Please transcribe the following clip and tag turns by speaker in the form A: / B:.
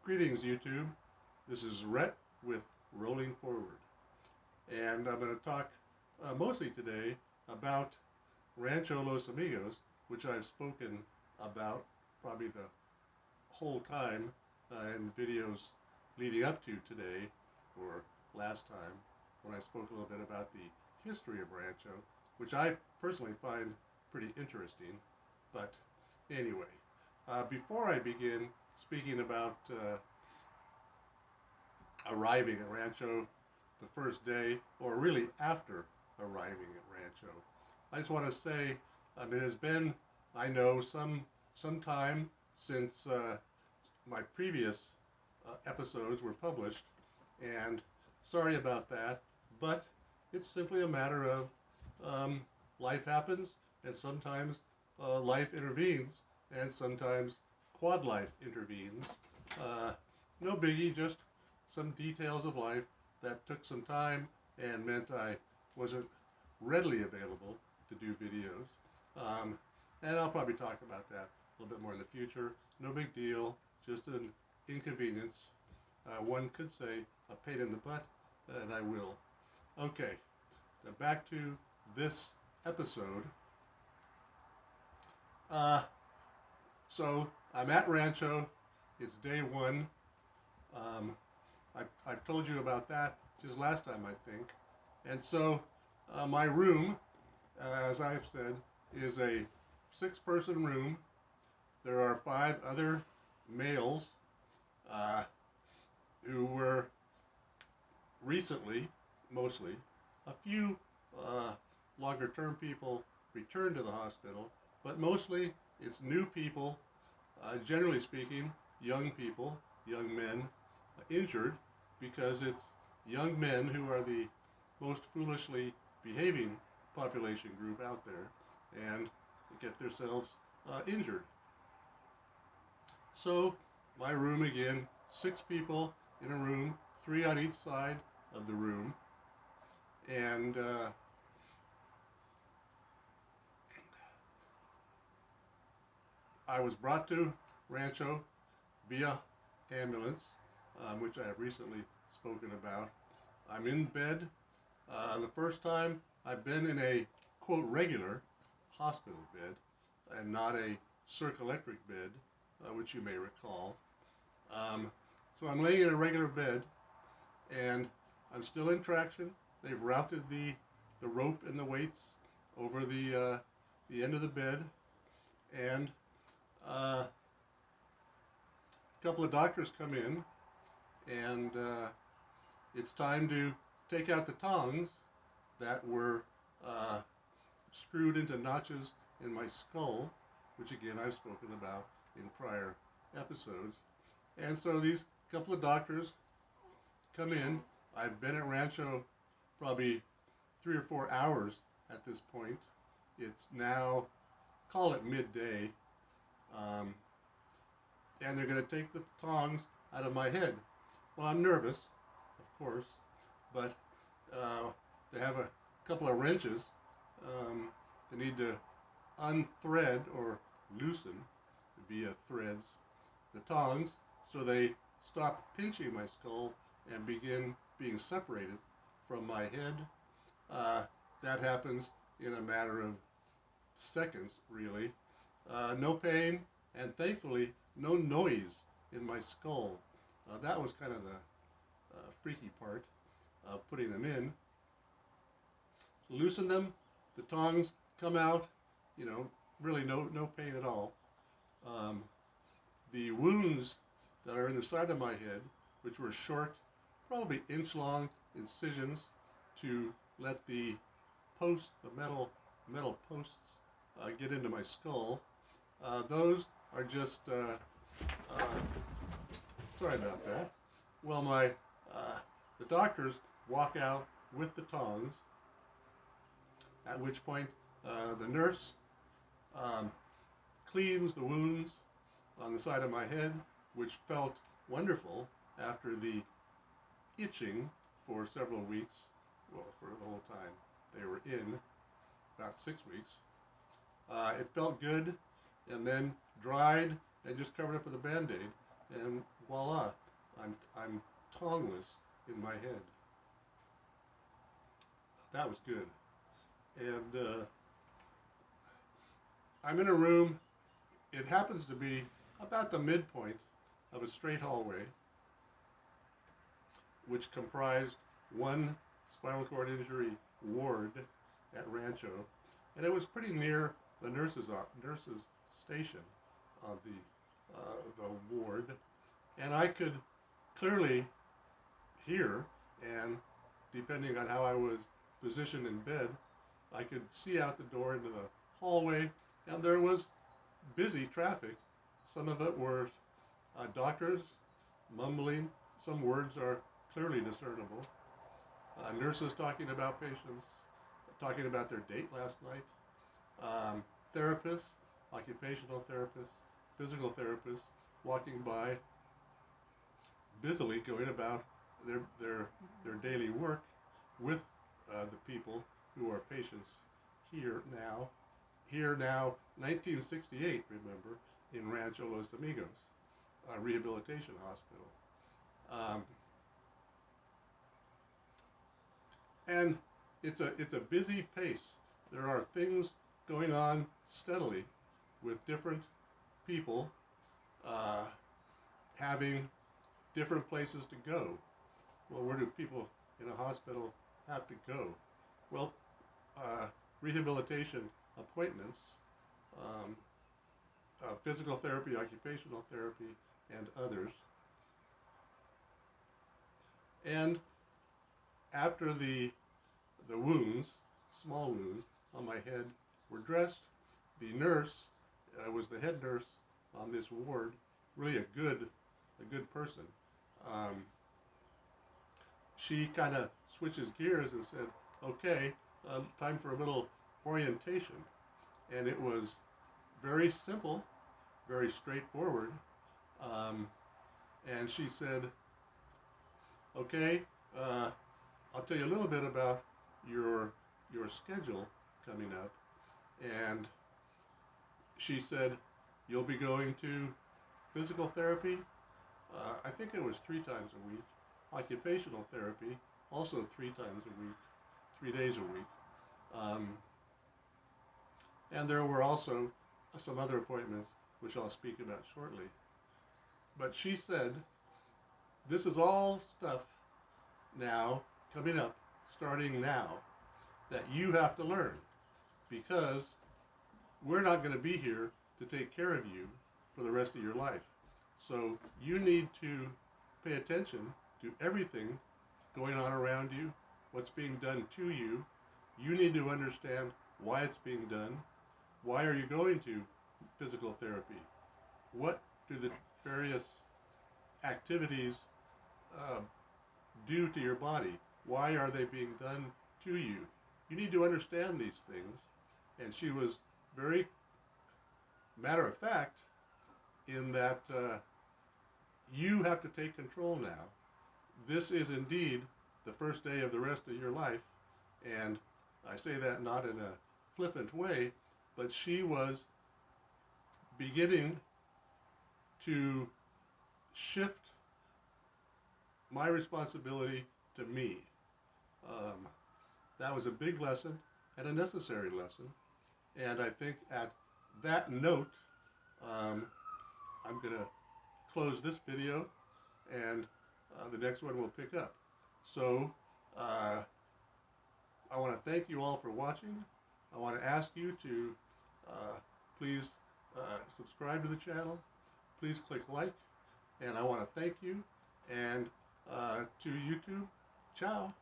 A: Greetings, YouTube. This is Rhett with Rolling Forward. And I'm going to talk mostly today about Rancho Los Amigos, which I've spoken about probably the whole time in the videos leading up to today, or last time, when I spoke a little bit about the history of Rancho, which I personally find pretty interesting. But anyway, before I begin speaking about arriving at Rancho the first day, or really after arriving at Rancho, I just want to say it has been, I know, some time since my previous episodes were published, and sorry about that, but it's simply a matter of life happens, and sometimes life intervenes, and sometimes quad life intervenes. No biggie, just some details of life that took some time and meant I wasn't readily available to do videos. And I'll probably talk about that a little bit more in the future. No big deal, just an inconvenience. One could say a pain in the butt, and I will. Okay, now back to this episode. So I'm at Rancho. It's day one. I've told you about that just last time, I think. And so my room, as I've said, is a 6-person room. There are 5 other males who were recently, mostly, a few longer-term people returned to the hospital, but mostly it's new people, generally speaking, young people, young men, injured, because it's young men who are the most foolishly behaving population group out there and get themselves injured. So my room again, 6 people in a room, 3 on each side of the room, and I was brought to Rancho via ambulance, which I have recently spoken about. I'm in bed. The first time I've been in a, quote, regular hospital bed and not a circ electric bed, which you may recall. So I'm laying in a regular bed, and I'm still in traction. They've routed the rope and the weights over the end of the bed, and a couple of doctors come in, and it's time to take out the tongs that were screwed into notches in my skull, which again I've spoken about in prior episodes. And so these couple of doctors come in. I've been at Rancho probably 3 or 4 hours at this point. It's now, call it midday, and they're going to take the tongs out of my head. Well, I'm nervous, of course, but they have a couple of wrenches. They need to unthread or loosen via threads the tongs so they stop pinching my skull and begin being separated from my head. That happens in a matter of seconds, really. No pain, and thankfully no noise in my skull. That was kind of the freaky part of putting them in. Loosen them, the tongs come out, really no pain at all. The wounds that are in the side of my head, which were short, probably inch-long incisions to let the metal posts get into my skull. Those are just, sorry about that. Well, the doctors walk out with the tongs, at which point the nurse cleans the wounds on the side of my head, which felt wonderful after the itching for several weeks, well, for the whole time they were in, about 6 weeks. It felt good, and then dried and just covered up with a Band-Aid. and voila, I'm tongless in my head. That was good. And I'm in a room. It happens to be about the midpoint of a straight hallway, which comprised one spinal cord injury ward at Rancho, and it was pretty near the nurse's station on the ward, and I could clearly hear, and depending on how I was positioned in bed, I could see out the door into the hallway, and there was busy traffic. Some of it were doctors mumbling. Some words are clearly discernible. Nurses talking about patients, talking about their date last night. Therapists, occupational therapists, physical therapists, walking by, busily going about their daily work with the people who are patients here now. Here now, 1968, remember, in Rancho Los Amigos, a rehabilitation hospital. And it's a busy pace. There are things going on steadily with different people having different places to go. Well, where do people in a hospital have to go? Well, rehabilitation appointments, physical therapy, occupational therapy, and others. And after the wounds, small wounds on my head were dressed, the nurse was the head nurse on this ward, really a good person. She kind of switches gears and said, okay, time for a little orientation. And it was very simple, very straightforward. And she said, okay, I'll tell you a little bit about your schedule coming up. And she said, you'll be going to physical therapy, I think it was 3 times a week. Occupational therapy, also 3 times a week, 3 days a week. And there were also some other appointments, which I'll speak about shortly. But she said, this is all stuff now, coming up, starting now, that you have to learn, because we're not going to be here to take care of you for the rest of your life. So you need to pay attention to everything going on around you, what's being done to you. You need to understand why it's being done. Why are you going to physical therapy? What do the various activities do to your body? Why are they being done to you? You need to understand these things. And she was very matter of fact in that you have to take control now. This is indeed the first day of the rest of your life. And I say that not in a flippant way, but she was beginning to shift my responsibility to me. That was a big lesson and a necessary lesson. And I think at that note, I'm going to close this video, and the next one will pick up. So I want to thank you all for watching. I want to ask you to please subscribe to the channel. Please click like. And I want to thank you. And to YouTube, ciao.